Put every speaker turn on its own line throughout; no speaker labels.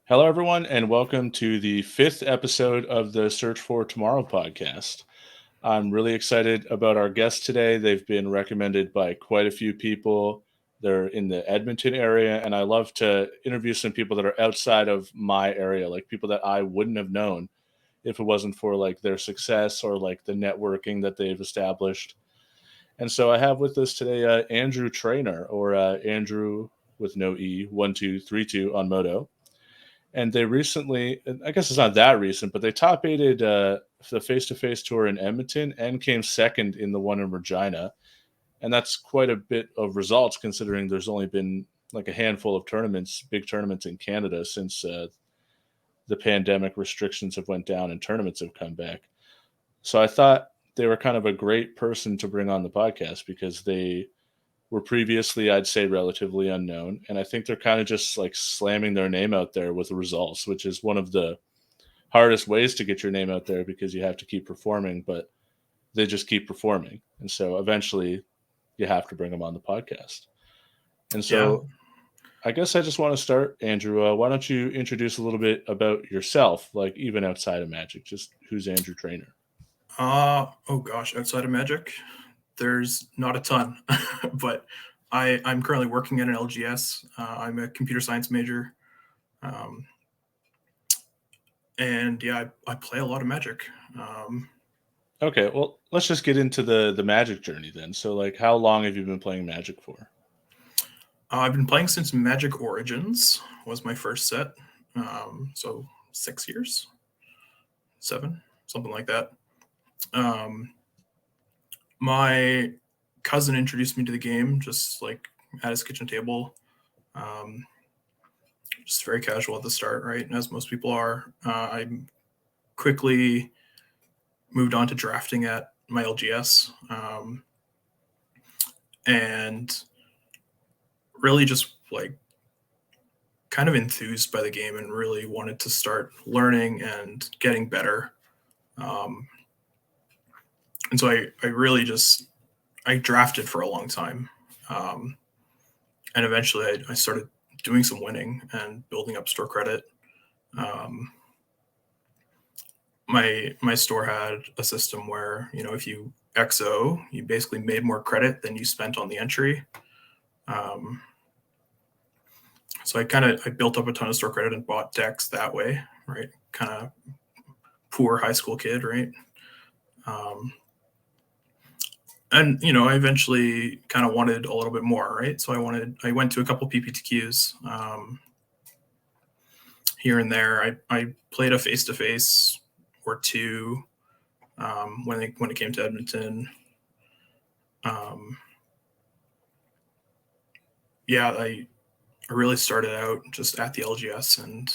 Hello, everyone, and welcome to the fifth episode of the Search for Tomorrow podcast. I'm really excited about our guests today. They've been recommended by quite a few people. They're in the Edmonton area, and I love to interview some people that are outside of my area, like people that I wouldn't have known if it wasn't for like their success or like the networking that they've established. And so I have with us today Andrew Traynor, or Andrew with no E, 1232 on Moto. And they recently, and I guess it's not that recent, but they top aided the face to face tour in Edmonton and came second in the one in Regina. And that's quite a bit of results considering there's only been like a handful of tournaments, big tournaments in Canada since the pandemic restrictions have went down and tournaments have come back. So I thought they were kind of a great person to bring on the podcast because they were previously, I'd say, relatively unknown. And I think they're kind of just like slamming their name out there with the results, which is one of the hardest ways to get your name out there because you have to keep performing, but they just keep performing. And so eventually you have to bring them on the podcast. And
Yeah.
so I guess I just want to start, Andrew. Why don't you introduce a little bit about yourself, like even outside of Magic, just who's Andrew Traynor?
Oh gosh, outside of Magic, there's not a ton, but I'm currently working at an LGS. I'm a computer science major, um, and yeah, I play a lot of Magic. Um,
Okay, well, let's just get into the Magic journey then. So, like, how long have you been playing Magic for?
I've been playing since Magic Origins was my first set, so 6 years, seven, something like that. Um, my cousin introduced me to the game just like at his kitchen table. Um, just very casual at the start, right? As most people are. I quickly moved on to drafting at my LGS, and really just like kind of enthused by the game and really wanted to start learning and getting better. Um, and so I really just I drafted for a long time, um, and eventually I started doing some winning and building up store credit. Um, my store had a system where if you XO, you basically made more credit than you spent on the entry. Um, so I built up a ton of store credit and bought decks that way, right? Kind of poor high school kid, right? Um, and I eventually kind of wanted a little bit more, right? So I went to a couple PPTQs here and there. I played a face to face or two when it came to Edmonton. Um, yeah, I really started out just at the LGS and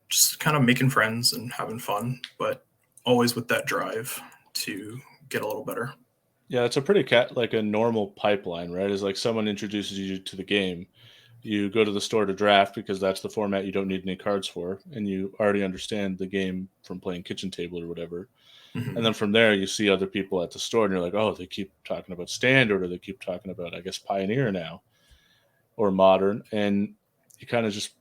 just kind of making friends and having fun, but always with that drive to get a little better.
Yeah, it's a like a normal pipeline, right? Is like someone introduces you to the game. You go to the store to draft because that's the format you don't need any cards for, and you already understand the game from playing kitchen table or whatever. And
Mm-hmm.
then from there, you see other people at the store, and you're like, oh, they keep talking about standard, or they keep talking about, I guess, Pioneer now or Modern, and you kind of just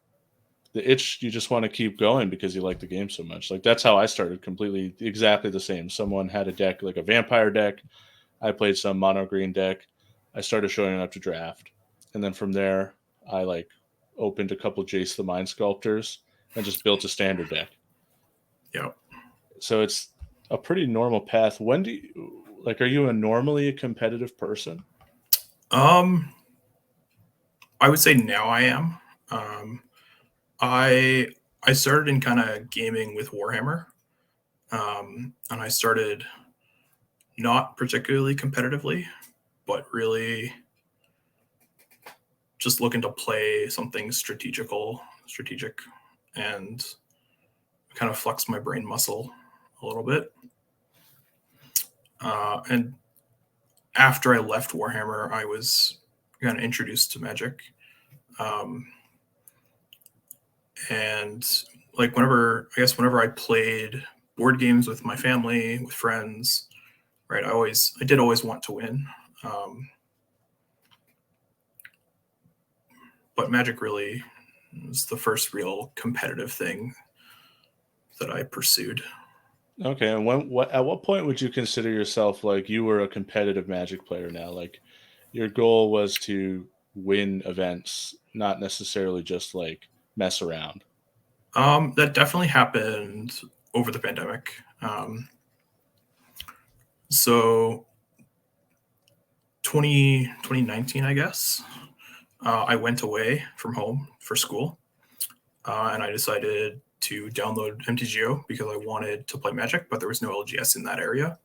the itch. You just want to keep going because you like the game so much. Like that's how I started, completely exactly the same. Someone had a deck like a vampire deck. I played some mono green deck. I started showing up to draft, and then from there, I like opened a couple Jace the Mind Sculptors and just built a standard deck.
Yeah.
So it's a pretty normal path. When do you like? Are you a normally a competitive person?
Um, I would say now I am. Um, I I started in kind of gaming with Warhammer, and I started not particularly competitively, but really just looking to play something strategic, and kind of flex my brain muscle a little bit. And after I left Warhammer, I was kind of introduced to Magic, um, and like whenever I played board games with my family, with friends, right? I did always want to win, um, but Magic really It was the first real competitive thing that I pursued.
Okay, and at what point would you consider yourself like you were a competitive Magic player now? Like your goal was to win events, not necessarily just like mess around.
That definitely happened over the pandemic. So 2019, I guess, I went away from home for school, and I decided to download MTGO because I wanted to play Magic, but there was no LGS in that area.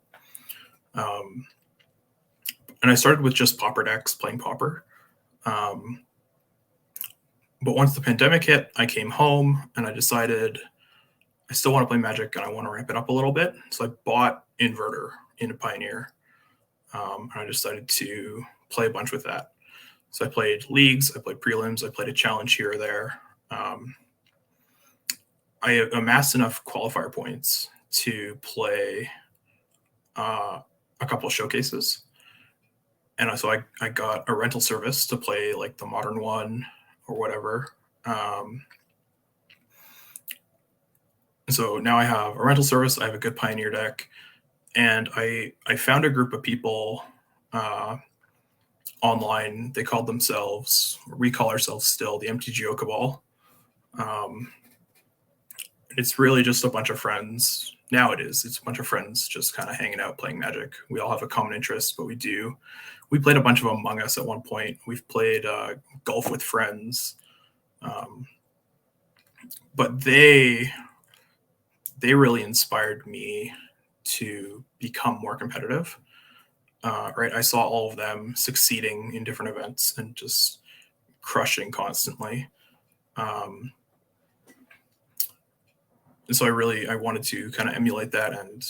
Um, and I started with just Pauper decks, playing Pauper. Um, but once the pandemic hit, I came home and I decided I still want to play Magic and I want to ramp it up a little bit. So I bought Inverter in Pioneer, and I decided to play a bunch with that. So I played leagues, I played prelims, I played a challenge here or there. Um, I amassed enough qualifier points to play a couple of showcases. And so I got a rental service to play like the modern one or whatever. So now I have a rental service, I have a good Pioneer deck, and I found a group of people uh, online. They called themselves, we call ourselves still, the MTGO Cabal. Um, it's really just a bunch of friends. Now it's a bunch of friends just kind of hanging out playing Magic. We all have a common interest, but we played a bunch of Among Us at one point. We've played golf with friends, um, but they really inspired me to become more competitive. Right, I saw all of them succeeding in different events and just crushing constantly. Um, and so I wanted to kind of emulate that and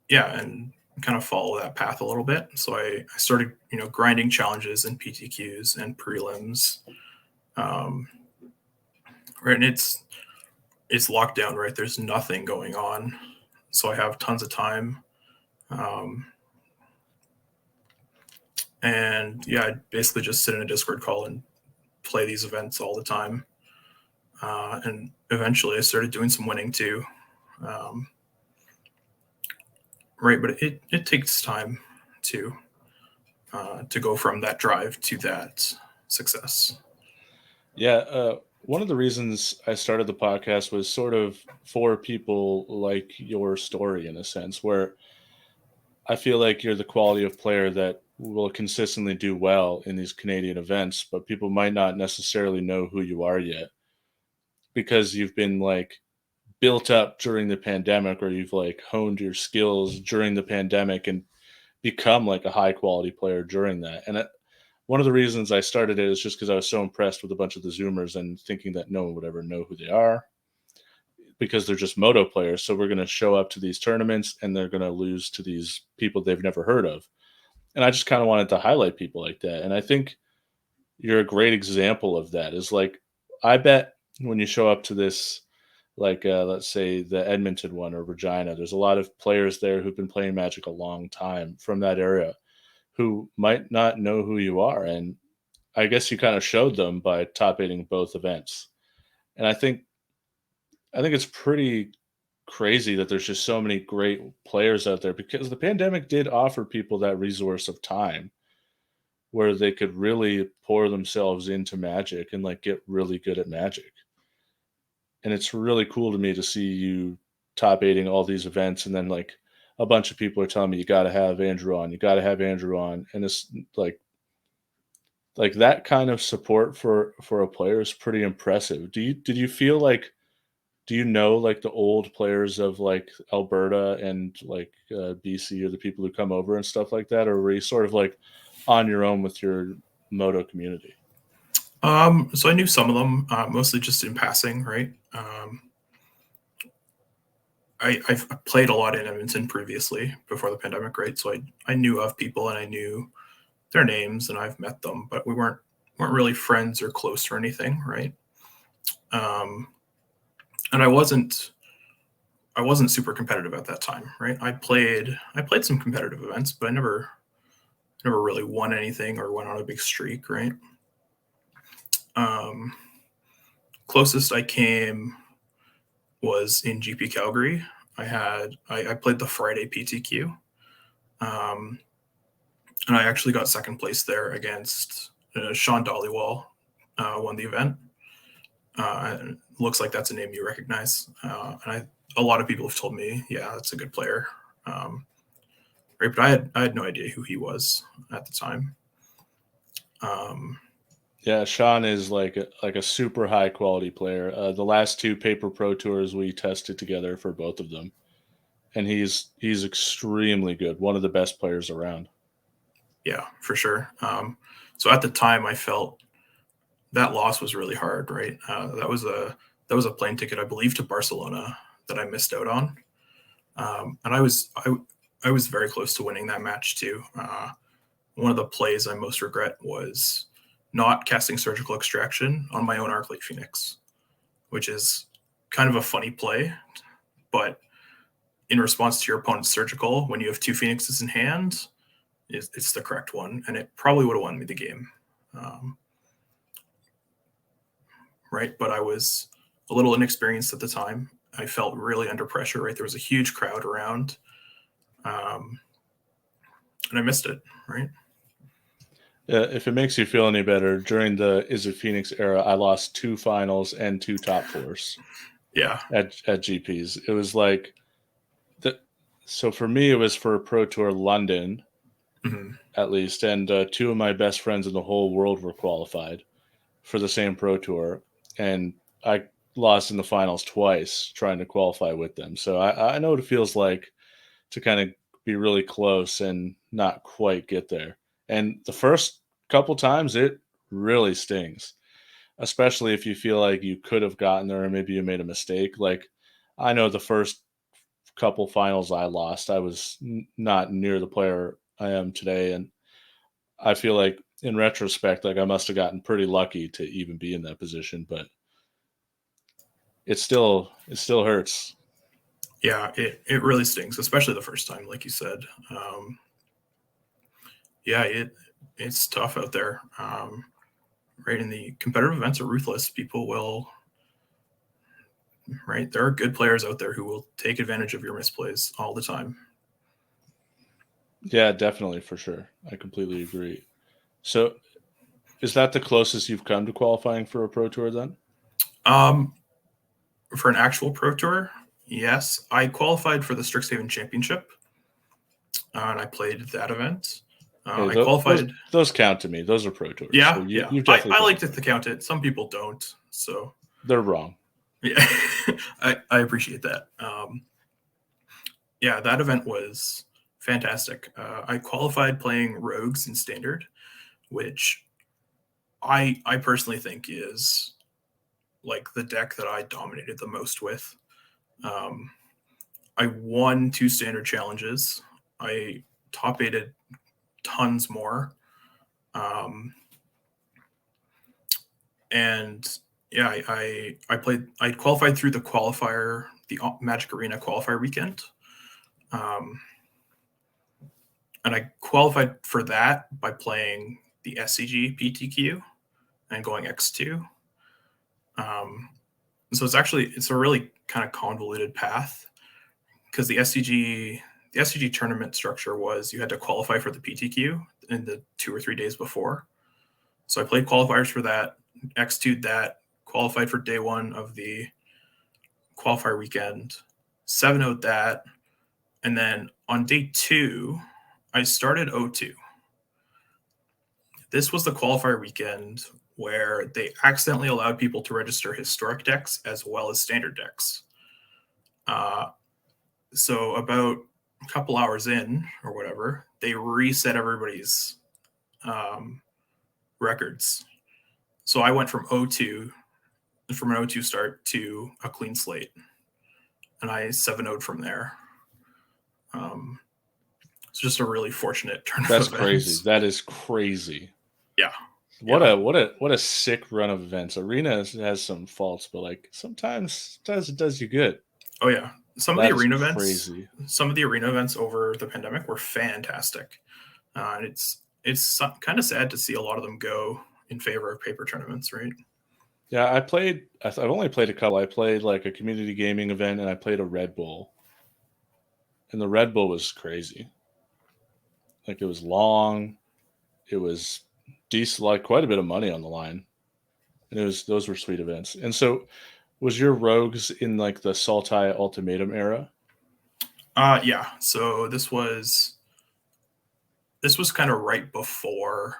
yeah, and kind of follow that path a little bit. So I started, grinding challenges and PTQs and prelims. Um, right, and it's locked down, right? There's nothing going on, so I have tons of time. Um, and yeah, I basically just sit in a Discord call and play these events all the time. And eventually, I started doing some winning too. Um, right, but it takes time to go from that drive to that success.
Yeah, one of the reasons I started the podcast was sort of for people like your story in a sense, where I feel like you're the quality of player that will consistently do well in these Canadian events, but people might not necessarily know who you are yet because you've been like built up during the pandemic or you've like honed your skills during the pandemic and become like a high quality player during that. And one of the reasons I started it is just because I was so impressed with a bunch of the Zoomers and thinking that no one would ever know who they are because they're just moto players. So we're going to show up to these tournaments and they're going to lose to these people they've never heard of. And I just kind of wanted to highlight people like that. And I think you're a great example of that. Is like, I bet when you show up to this, like, let's say the Edmonton one or Regina, there's a lot of players there who've been playing Magic a long time from that area who might not know who you are. And I guess you kind of showed them by top eighting both events. And I think it's pretty crazy that there's just so many great players out there because the pandemic did offer people that resource of time where they could really pour themselves into Magic and like get really good at Magic. And it's really cool to me to see you top eighting all these events and then like a bunch of people are telling me you got to have Andrew on, you got to have Andrew on, and it's like that kind of support for a player is pretty impressive. Did you feel like do you know like the old players of like Alberta and like BC or the people who come over and stuff like that, or were you sort of like on your own with your moto community?
So I knew some of them, mostly just in passing, right? I've played a lot in Edmonton previously before the pandemic, right? So I knew of people and I knew their names and I've met them, but we weren't really friends or close or anything, right? Um, and I wasn't super competitive at that time, right? I played some competitive events, but I never really won anything or went on a big streak, right? Closest I came was in GP Calgary. I played the Friday PTQ, and I actually got second place there against Sean Dollywall. Won the event. And looks like that's a name you recognize. A lot of people have told me, yeah, that's a good player. Right, but I had no idea who he was at the time.
Yeah, Sean is like a super high quality player. The last two paper pro tours we tested together for both of them, and he's extremely good. One of the best players around.
Yeah, for sure. So at the time, I felt that loss was really hard. Right, that was a plane ticket, I believe, to Barcelona that I missed out on, and I was very close to winning that match too. One of the plays I most regret was not casting surgical extraction on my own Arclight Phoenix, which is kind of a funny play, but in response to your opponent's surgical, when you have two Phoenixes in hand, it's the correct one, and it probably would have won me the game. Right, but I was a little inexperienced at the time. I felt really under pressure. Right, there was a huge crowd around, and I missed it. Right.
If it makes you feel any better, during the Is It Phoenix era, I lost 2 finals and 2 top fours
Yeah.
at GPs. It was like so for me, it was for Pro Tour London,
Mm-hmm.
at least, and 2 of my best friends in the whole world were qualified for the same Pro Tour, and I lost in the finals twice trying to qualify with them. So I know what it feels like to kind of be really close and not quite get there. And the first couple times, it really stings, especially if you feel like you could have gotten there or maybe you made a mistake. Like, I know the first couple finals I lost, I was not near the player I am today. And I feel like in retrospect, like I must have gotten pretty lucky to even be in that position, but it still hurts.
Yeah, it really stings, especially the first time, like you said. Yeah, it's tough out there. Right, and the competitive events are ruthless. People will, right, there are good players out there who will take advantage of your misplays all the time.
Yeah, definitely, for sure. I completely agree. So, is that the closest you've come to qualifying for a pro tour then?
Um, for an actual pro tour, yes, I qualified for the Strixhaven Championship, and I played that event.
Hey,
I qualified.
those count to me. Those are pro tours. So
Yeah, yeah.
you've
I
definitely
like to
qualified.
count it. Some people don't, so
They're wrong.
yeah, I appreciate that. Yeah, that event was fantastic. I qualified playing rogues in standard, which I personally think is like the deck that I dominated the most with. Um, I won 2 standard challenges. I top aided tons more. Um, and yeah, I qualified through the qualifier, the Magic Arena qualifier weekend. Um, and I qualified for that by playing the SCG PTQ and going X2. Um, so it's a really kind of convoluted path because the SCG tournament structure was you had to qualify for the PTQ in the 2 or 3 days before. So I played qualifiers for that, X2'd that, qualified for day 1 of the qualifier weekend, 7-0'd that, and then on day 2, I started 0-2. This was the qualifier weekend where they accidentally allowed people to register historic decks as well as standard decks. So about a couple hours in or whatever, they reset everybody's records. So I went from from an 0-2 start to a clean slate, and I 7-0'd from there. It's just a really fortunate turn
That's
of
crazy.
events.
That is crazy.
Yeah,
What
yeah.
a sick run of events. Arena has some faults, but like sometimes it does you good.
Oh yeah.
That is crazy.
Some of the arena events over the pandemic were fantastic. And it's kind of sad to see a lot of them go. in favor of paper tournaments, right?
Yeah, I've only played a couple. I played like a community gaming event, and I played a Red Bull, and the Red Bull was crazy. Like it was long, it was decent, like quite a bit of money on the line, and those were sweet events. And so, was your Rogues in like the Sultai Ultimatum era?
Yeah. So this was kind of right before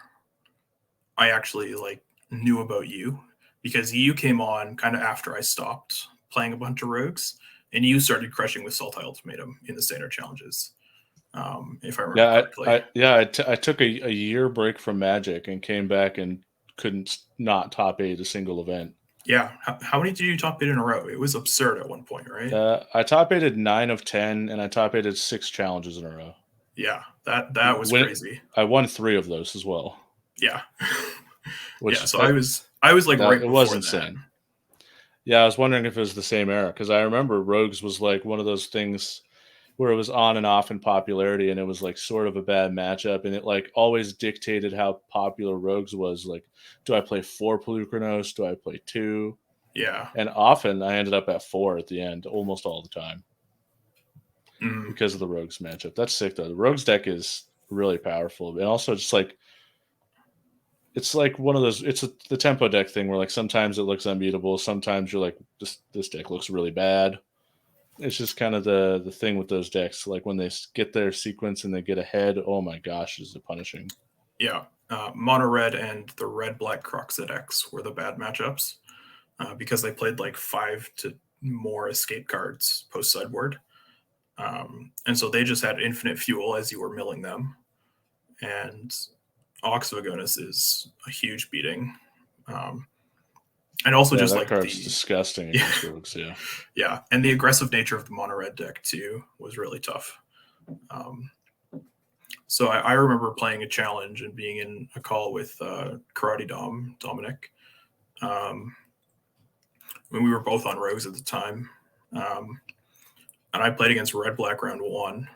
I actually like knew about you, because you came on kind of after I stopped playing a bunch of rogues, and you started crushing with Sultai Ultimatum in the standard challenges, if I remember
Yeah,
correctly.
I took a year break from Magic and came back and couldn't not top eight a single event.
Yeah. How many did you top eight in a row? It was absurd at one point, right?
I top eighted 9 of 10, and I top eighted 6 challenges in a row.
Yeah. That was crazy.
I won 3 of those as well,
Yeah. Yeah.
which
So I was like right
it was
before that.
insane. Yeah, I was wondering if it was the same era because I remember Rogues was like one of those things where it was on and off in popularity, and it was like sort of a bad matchup, and it like always dictated how popular Rogues was. Like, do I play 4 Pelucranos? Do I play 2?
Yeah.
And often I ended up at 4 at the end, almost all the time,
Mm.
because of the Rogues matchup. That's sick though. The Rogues deck is really powerful, and also just like it's like one of those. The tempo deck thing where like sometimes it looks unbeatable, sometimes you're like this deck looks really bad. It's just kind of the thing with those decks. Like when they get their sequence and they get ahead, oh my gosh, is it punishing?
Yeah. Mono red and the red black Croxet X were the bad matchups, because they played like 5 to more escape cards post sideboard. And so they just had infinite fuel as you were milling them. And Ox Vagonis is a huge beating. And also
Yeah,
just
that
like
card's
the
disgusting
yeah,
against Rogues. Yeah,
yeah, and the aggressive nature of the mono red deck too was really tough. So I remember playing a challenge and being in a call with Karate Dominic, um, when we were both on Rogues at the time. And I played against Red Black round 1,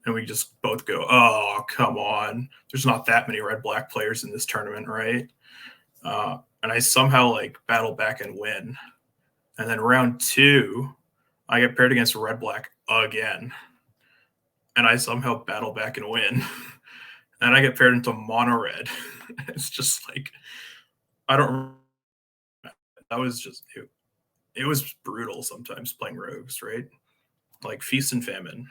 and we just both go, "Oh, come on! There's not that many Red Black players in this tournament, right?" And I somehow like battle back and win. And then round 2, I get paired against Red Black again, and I somehow battle back and win. And I get paired into mono red. It's just like I don't. That was just it was brutal sometimes playing rogues, right? Like feast and famine.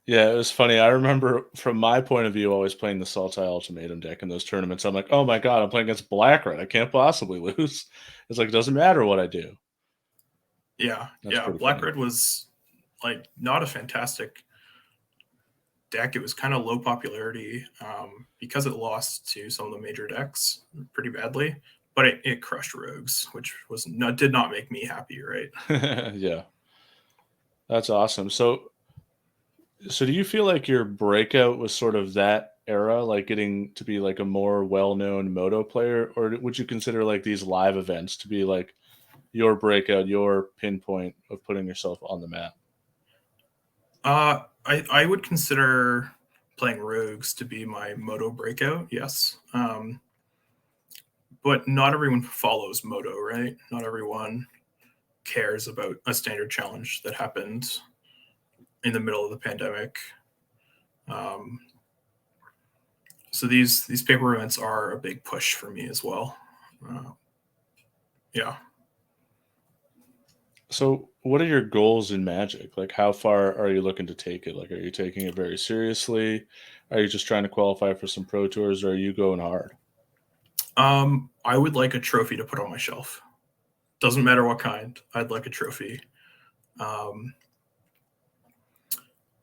yeah, it was funny. I remember from my point of view, always playing the Sultai Ultimatum deck in those tournaments. I'm like, oh my god, I'm playing against Black Red. I can't possibly lose. It's like it doesn't matter what I do.
Yeah,
That's
yeah.
pretty
Black
funny.
red was like not a fantastic deck. It was kind of low popularity, because it lost to some of the major decks pretty badly. But it crushed rogues, which did not make me happy, right?
Yeah, that's awesome. So do you feel like your breakout was sort of that era, like getting to be like a more well-known moto player, or would you consider like these live events to be like your breakout, your pinpoint of putting yourself on the map?
I would consider playing rogues to be my moto breakout. Yes, but not everyone follows moto, right? Not everyone cares about a standard challenge that happened in the middle of the pandemic. Um, so these paper events are a big push for me as well. Uh, yeah.
So what are your goals in Magic? Like how far are you looking to take it? Like are you taking it very seriously? Are you just trying to qualify for some pro tours, or are you going hard?
I would like a trophy to put on my shelf. Doesn't matter what kind. I'd like a trophy. Um,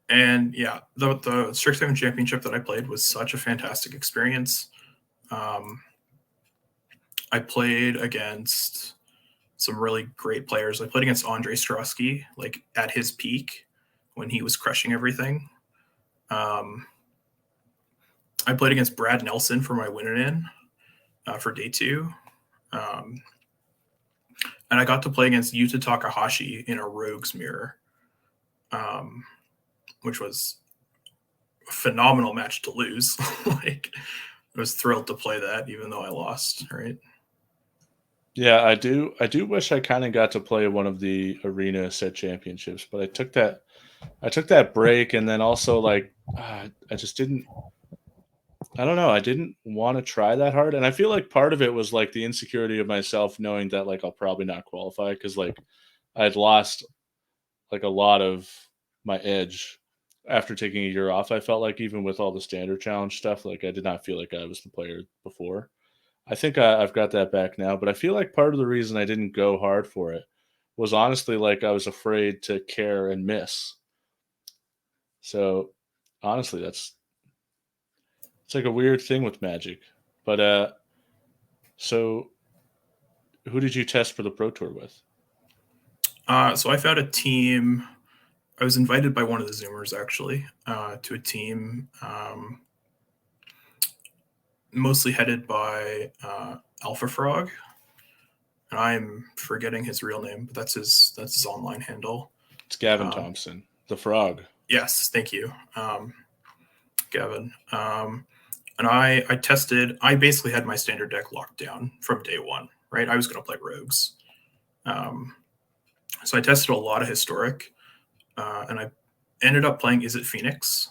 and yeah, the Strixhaven Championship that I played was such a fantastic experience. Um, I played against some really great players. I played against Andre Strosky, like at his peak when he was crushing everything. Um, I played against Brad Nelson for my win in for day 2. Um, and I got to play against Yuta Takahashi in a Rogues mirror, um, which was a phenomenal match to lose. Like, was thrilled to play that, even though I lost. Right?
Yeah, I do. I do wish I kind of got to play one of the arena set championships, but I took that break, and then also like I just didn't. I don't know. I didn't want to try that hard, and I feel like part of it was like the insecurity of myself, knowing that like I'll probably not qualify because like I'd lost like a lot of my edge after taking a year off. I felt like even with all the standard challenge stuff, like I did not feel like I was the player before. I think I've got that back now, but I feel like part of the reason I didn't go hard for it was honestly like I was afraid to care and miss. So honestly, that's it's like a weird thing with Magic. But so who did you test for the Pro Tour with?
So I found a team. I was invited by one of the Zoomers actually to a team mostly headed by Alpha Frog. And I'm forgetting his real name, but that's his online handle.
It's Gavin
Um,
Thompson, the Frog.
yes, thank you, Gavin. And I tested. I basically had my standard deck locked down from day one. Right, I was going to play rogues. Um, so I tested a lot of historic, and I ended up playing Is It Phoenix,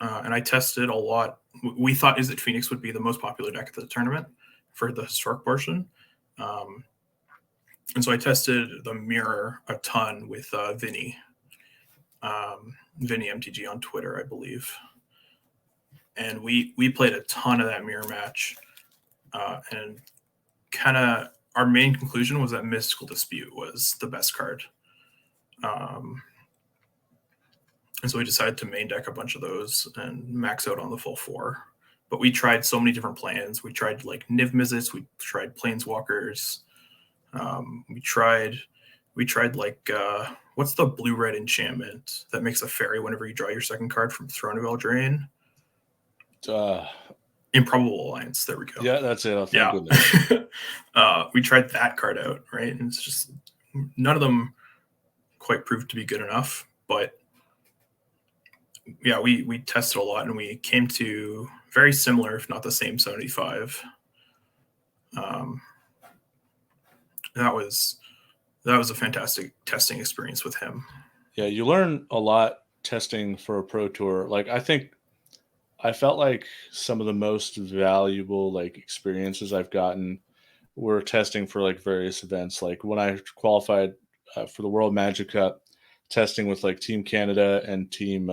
and I tested a lot. We thought Is It Phoenix would be the most popular deck at the tournament for the historic portion. Um, and so I tested the mirror a ton with Vinny, Vinny MTG on Twitter, I believe. And we played a ton of that mirror match, and kind of our main conclusion was that Mystical Dispute was the best card. And so we decided to main deck a bunch of those and max out on the full 4. But we tried so many different plans. We tried like Niv Mizzets, we tried Planeswalkers, we tried like what's the blue red enchantment that makes a fairy whenever you draw your second card from Throne of Eldraine?
Uh,
Improbable Alliance. There we go.
yeah, that's it. Oh, thank
Yeah.
goodness.
We tried that card out, right? And it's just none of them quite proved to be good enough. But yeah, we tested a lot and we came to very similar, if not the same 75. Um, that was a fantastic testing experience with him.
Yeah, you learn a lot testing for a pro tour. Like I felt like some of the most valuable like experiences I've gotten were testing for like various events. Like when I qualified for the World Magic Cup, testing with like Team Canada and Team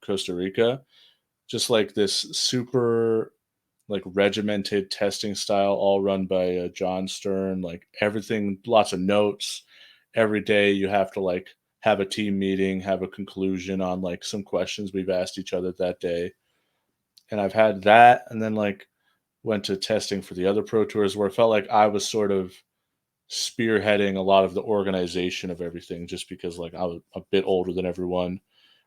Costa Rica, just like this super like regimented testing style, all run by John Stern. Like everything, lots of notes. Every day you have to like have a team meeting, have a conclusion on like some questions we've asked each other that day. And I've had that, and then like went to testing for the other pro tours where it felt like I was sort of spearheading a lot of the organization of everything, just because like I was a bit older than everyone,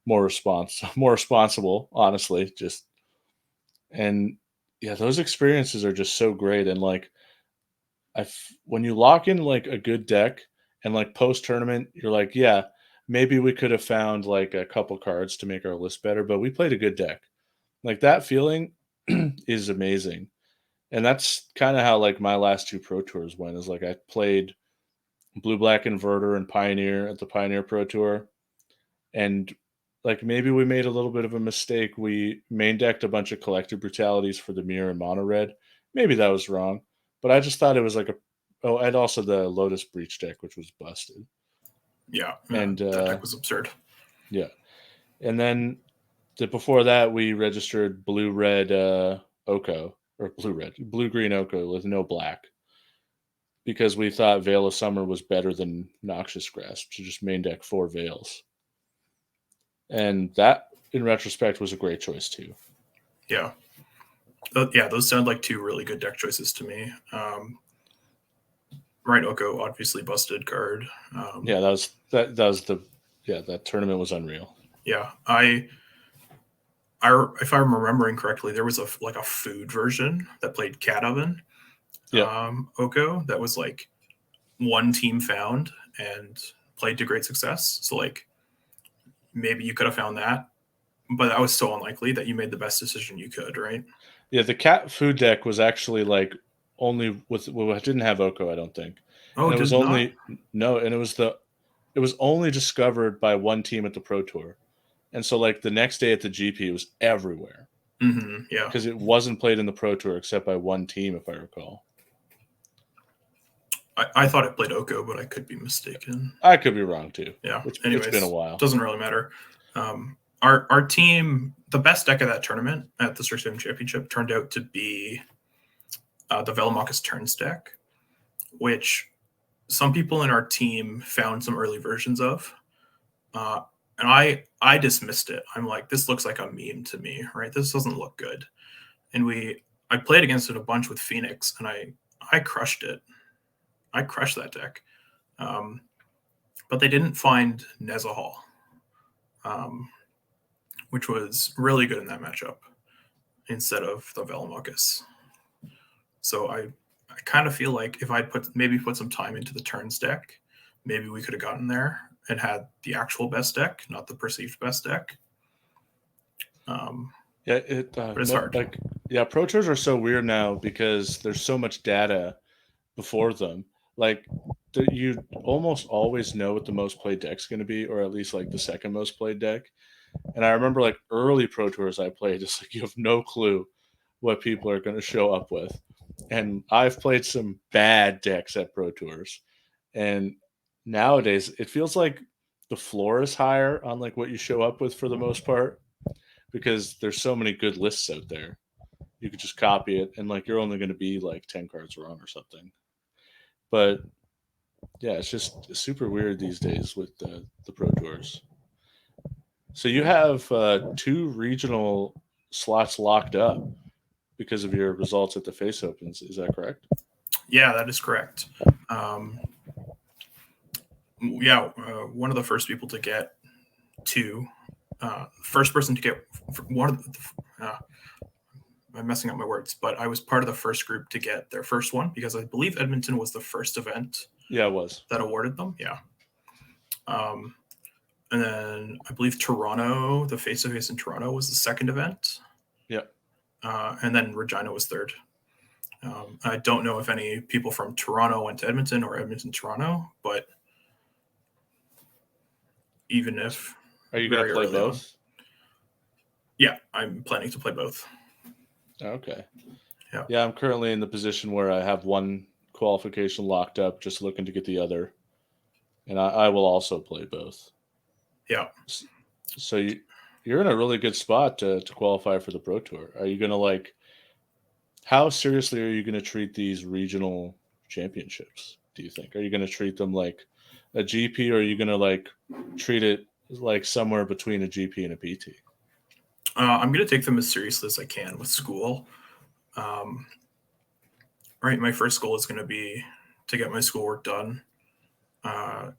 more responsible, honestly. Just and yeah, those experiences are just so great. And like when you lock in like a good deck and like post tournament, you're like, yeah, maybe we could have found like a couple cards to make our list better, but we played a good deck. Like that feeling is amazing. And that's kind of how like my last two pro tours went. Is like I played Blue Black Inverter and Pioneer at the Pioneer Pro Tour, and like maybe we made a little bit of a mistake. We main decked a bunch of collective brutalities for the mirror and mono red. Maybe that was wrong, but I just thought it was like a oh, and also the Lotus Breach deck, which was busted.
Yeah,
And
that deck was absurd.
yeah, and then before that we registered blue red Oko or blue green Oko with no black because we thought Veil of Summer was better than Noxious Grasp, to just main deck 4 Veils. And that, in retrospect, was a great choice too.
Yeah. Yeah, those sound like two really good deck choices to me. Right, Oko, obviously busted card.
Yeah, that tournament was unreal.
Yeah, if I'm remembering correctly, there was a food version that played Cat Oven,
Yeah,
Oko, that was like one team found and played to great success. So like maybe you could have found that, but that was so unlikely that you made the best decision you could, right?
Yeah, the cat food deck was actually like only with well, it didn't have Oko, I don't think.
Oh,
And it
did
was
it not?
only no, and it was only discovered by one team at the Pro Tour. And so like the next day at the GP it was everywhere
Yeah.
because it wasn't played in the Pro Tour except by one team if I recall.
I thought it played Oko, but I could be mistaken.
I could be wrong too.
Yeah.
It's been a
Anyways,
while.
doesn't really matter. Our team, the best deck of that tournament at the Strix Championship, turned out to be the Velomachus Turns deck, which some people in our team found some early versions of, uh, and I dismissed it. I'm like, this looks like a meme to me, right? This doesn't look good. And I played against it a bunch with Phoenix, and I crushed it. I crushed that deck. But they didn't find Nezahal, which was really good in that matchup instead of the Velomachus. So I kind of feel like if I'd put some time into the turns deck, maybe we could have gotten there and had the actual best deck, not the perceived best deck.
Yeah,
But it's hard.
like yeah, Pro Tours are so weird now because there's so much data before them. Like you almost always know what the most played deck's going to be, or at least like the second most played deck. And I remember like early Pro Tours I played, just like you have no clue what people are going to show up with. And I've played some bad decks at Pro Tours, and nowadays it feels like the floor is higher on like what you show up with for the most part because there's so many good lists out there. You could just copy it, and like you're only going to be like 10 cards wrong or something. But yeah, it's just super weird these days with the Pro Tours. So you have two regional slots locked up because of your results at the Face Opens. Is that correct?
Yeah, that is correct. One of the first people to get two, first person to get one of the, I'm messing up my words, but I was part of the first group to get their first one because I believe Edmonton was the first event.
Yeah, it was.
That awarded them. Yeah. And then I believe Toronto, the face to face in Toronto was the second event.
Yeah.
And then Regina was third. I don't know if any people from Toronto went to Edmonton or Edmonton, Toronto, but even if.
Are you going to play both?
On, yeah, I'm planning to play both.
Okay.
Yeah.
Yeah, I'm currently in the position where I have one qualification locked up, just looking to get the other. And I will also play both.
Yeah.
So you're in a really good spot to qualify for the Pro Tour. Are you going to like, how seriously are you going to treat these regional championships, do you think? Are you going to treat them like a GP, or are you going to like treat it like somewhere between a GP and a PT?
I'm going to take them as seriously as I can with school. Right. My first goal is going to be to get my schoolwork done to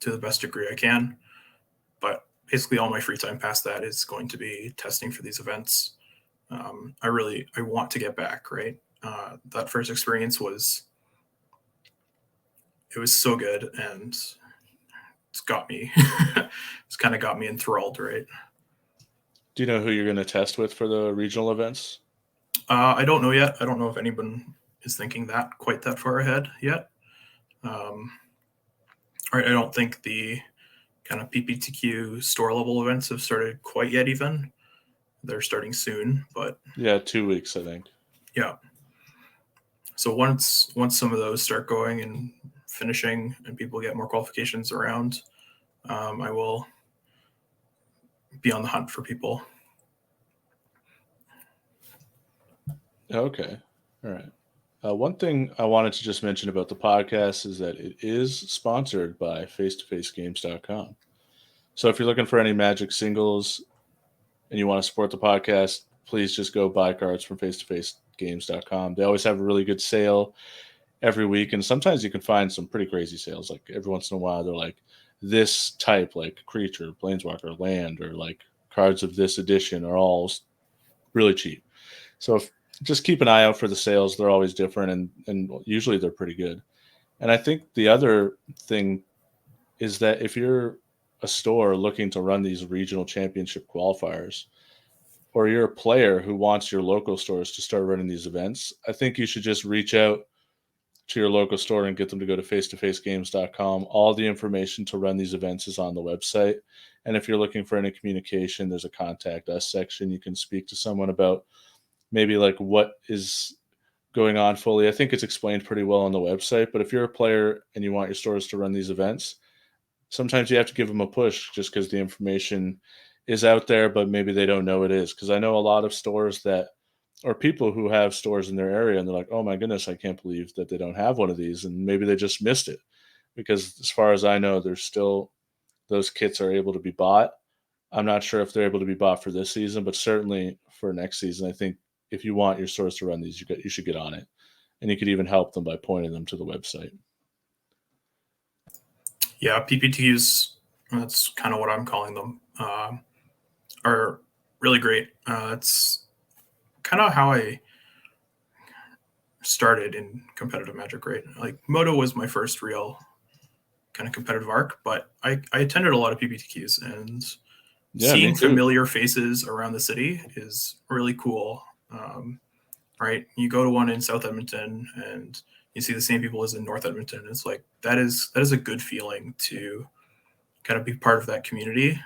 the best degree I can. But basically all my free time past that is going to be testing for these events. I want to get back, right? That first experience was so good, and it's got me. It's kind of got me enthralled, right?
Do you know who you're going to test with for the regional events?
I don't know yet. I don't know if anyone is thinking that quite that far ahead yet. I don't think the kind of PPTQ store level events have started quite yet. Even they're starting soon, but
yeah, 2 weeks, I think.
Yeah. So once some of those start going and finishing, and people get more qualifications around, I will be on the hunt for people.
Okay. All right. One thing I wanted to just mention about the podcast is that it is sponsored by face2facegames.com. So if you're looking for any Magic singles and you want to support the podcast, please just go buy cards from face2facegames.com. They always have a really good sale every week, and sometimes you can find some pretty crazy sales. Like every once in a while, they're like this type, like creature, planeswalker, land, or like cards of this edition are all really cheap. So just keep an eye out for the sales. They're always different, and usually they're pretty good. And I think the other thing is that if you're a store looking to run these regional championship qualifiers, or you're a player who wants your local stores to start running these events, I think you should just reach out to your local store and get them to go to face2facegames.com. All the information to run these events is on the website. And if you're looking for any communication, there's a contact us section. You can speak to someone about maybe like what is going on fully. I think it's explained pretty well on the website. But if you're a player and you want your stores to run these events, sometimes you have to give them a push just because the information is out there, but maybe they don't know it is. Because I know a lot of stores that, or people who have stores in their area, and they're like, "Oh my goodness, I can't believe that they don't have one of these," and maybe they just missed it. Because as far as I know, there's still those kits are able to be bought. I'm not sure if they're able to be bought for this season, but certainly for next season, I think if you want your stores to run these, you should get on it, and you could even help them by pointing them to the website.
Yeah, PPTs, that's kind of what I'm calling them, are really great. It's kind of how I started in competitive Magic, right? Like Moto was my first real kind of competitive arc, but I attended a lot of PPTQs, and
Yeah, me
seeing
too.
familiar faces around the city is really cool. Right? You go to one in South Edmonton and you see the same people as in North Edmonton. It's like that is a good feeling to kind of be part of that community.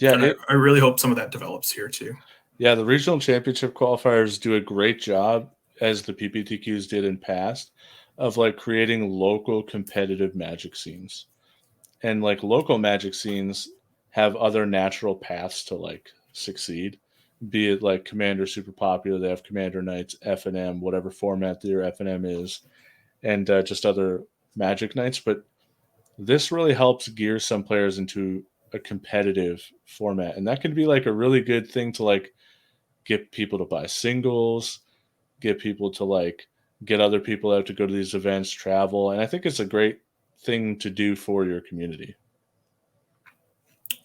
Yeah,
And I really hope some of that develops here too.
yeah, the regional championship qualifiers do a great job, as the PPTQs did in past, of like creating local competitive Magic scenes. And like local Magic scenes have other natural paths to like succeed. Be it like Commander super popular, they have Commander Nights, FNM, whatever format their FNM is, and just other Magic Nights. But this really helps gear some players into a competitive format, and that can be like a really good thing to like get people to buy singles, get people to like get other people out to go to these events, travel, and I think it's a great thing to do for your community.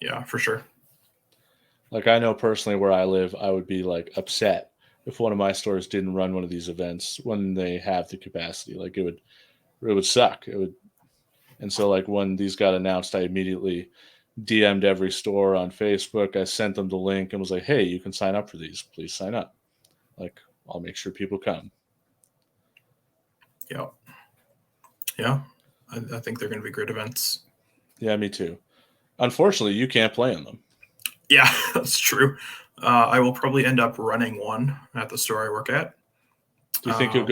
Yeah, for sure.
Like I know personally where I live, I would be like upset if one of my stores didn't run one of these events when they have the capacity. Like it would suck. It would. And so like when these got announced, I immediately DM'd every store on Facebook. I sent them the link and was like, "Hey, you can sign up for these. Please sign up. Like I'll make sure people come."
Yeah. Yeah. I think they're going to be great events.
Yeah, me too. Unfortunately, you can't play in them.
Yeah, that's true. I will probably end up running one at the store I work at.
Do you think you'll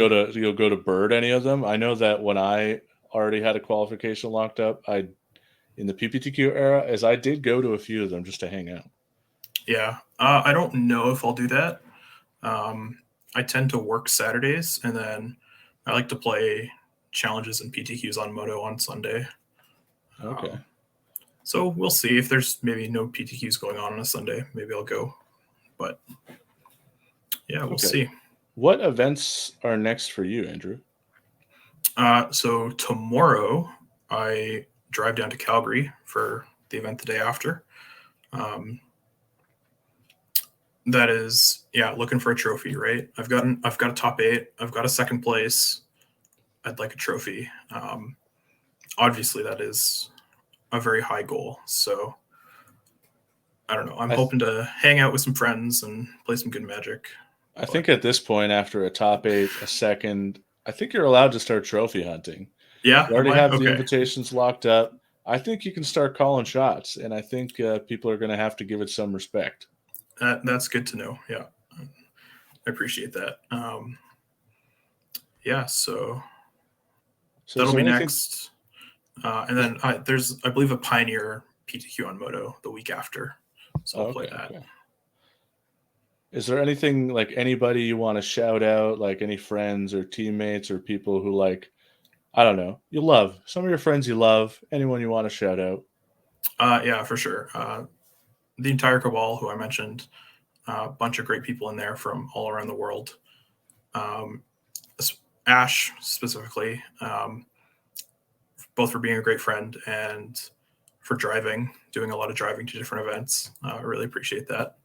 go to Bird any of them? I know that when I already had a qualification locked up, I in the PPTQ era, as I did go to a few of them just to hang out.
Yeah. I don't know if I'll do that. Um, I tend to work Saturdays, and then I like to play challenges and PTQs on Moto on Sunday.
Okay.
So we'll see if there's maybe no PTQs going on a Sunday. Maybe I'll go. But yeah, we'll
Okay.
see.
What events are next for you, Andrew?
So tomorrow I drive down to Calgary for the event the day after. Um, that is, yeah, looking for a trophy, right? I've got a top 8. I've got a second place. I'd like a trophy. Obviously, that is a very high goal. So I don't know. I'm
I th-
hoping to hang out with some friends and play some good Magic.
I
But
think at this point, after a top 8, a second, I think you're allowed to start trophy hunting.
yeah,
You
am
already
I
have the
okay?
invitations locked up. I think you can start calling shots, and I think people are going to have to give it some respect.
That's good to know. Yeah, I appreciate that. Yeah, so
So, is
that'll
there
be
anything?
next. And
Is,
then there's, I believe, a Pioneer PTQ on Moto the week after. So
oh,
I'll play
okay,
that.
okay. Is there anything like anybody you want to shout out, like any friends or teammates or people who like I don't know you love some of your friends you love? Anyone you want to shout out?
Yeah, for sure. The entire Cabal, who I mentioned, a bunch of great people in there from all around the world. Um, Ash specifically, both for being a great friend and for driving, doing a lot of driving to different events. I really appreciate that.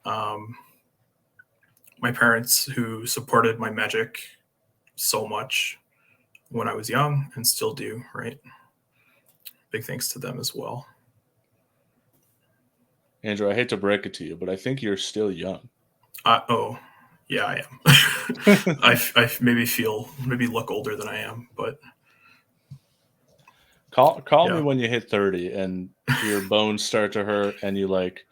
Um, my parents, who supported my Magic so much when I was young and still do, right? Big thanks to them as well.
Andrew, I hate to break it to you, but I think you're still young.
Oh, yeah, I am. I maybe look older than I am, but
Call me
yeah.
when you hit 30 and your bones start to hurt and you like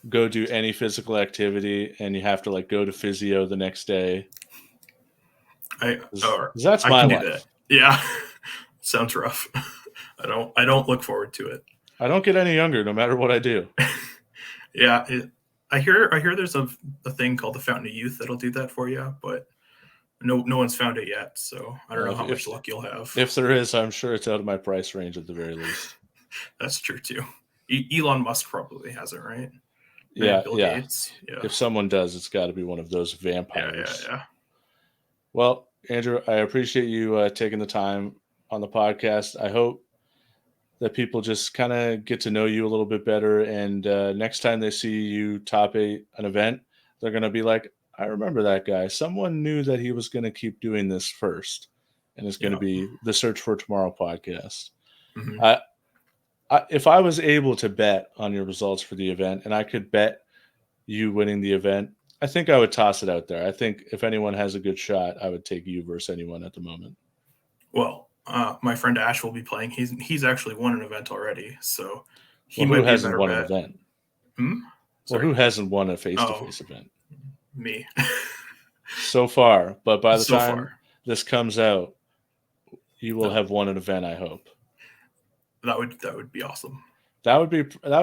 go do any physical activity and you have to like go to physio the next day.
I
'Cause
or
that's
I
my
can do that.
life.
Yeah. Sounds rough. I don't look forward to it.
I don't get any younger no matter what I do.
Yeah, I hear there's a thing called the Fountain of Youth that'll do that for you, but no one's found it yet, so I don't
Well,
know how much luck you'll have.
if there is, I'm sure it's out of my price range at the very least.
That's true too. Elon Musk probably has it, right? And
Yeah,
Bill
yeah.
Gates. Yeah.
If someone does, it's got to be one of those
Yeah, yeah,
vampires.
yeah.
Well, Andrew, I appreciate you taking the time on the podcast. I hope that people just kind of get to know you a little bit better. And next time they see you an event, they're going to be like, I remember that guy. Someone knew that he was going to keep doing this first. And it's going to
Yeah.
be the Search for Tomorrow podcast.
Hmm.
I, if I was able to bet on your results for the event and I could bet you winning the event, I think I would toss it out there. I think if anyone has a good shot, I would take you versus anyone at the moment.
Well, my friend Ash will be playing. He's actually won an event already, so he
Well, who
might be a
hasn't
better
won an
bet.
event?
Hmm?
Well,
Sorry.
who hasn't won a face to
Oh,
face event?
me.
So far, but by the
So
time
far,
this comes out, you will
no,
have won an event, I hope.
that would be awesome.
That would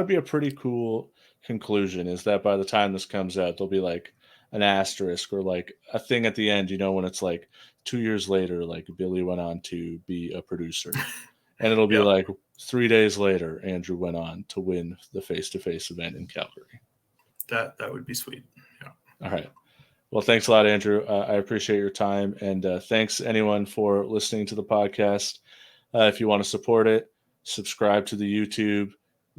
be a pretty cool conclusion, is that by the time this comes out, there'll be like an asterisk or like a thing at the end, when it's like 2 years later, like Billy went on to be a producer. And it'll be
Yeah,
like 3 days later, Andrew went on to win the face to face event in Calgary.
that would be sweet. Yeah.
All right. Well, thanks a lot, Andrew. I appreciate your time. And thanks, anyone, for listening to the podcast. If you want to support it, subscribe to the YouTube.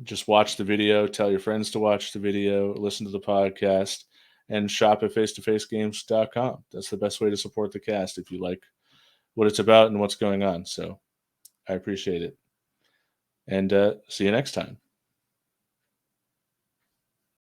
Just watch the video. Tell your friends to watch the video. Listen to the podcast. And shop at face2facegames.com. That's the best way to support the cast if you like what it's about and what's going on. So I appreciate it. And see you next time.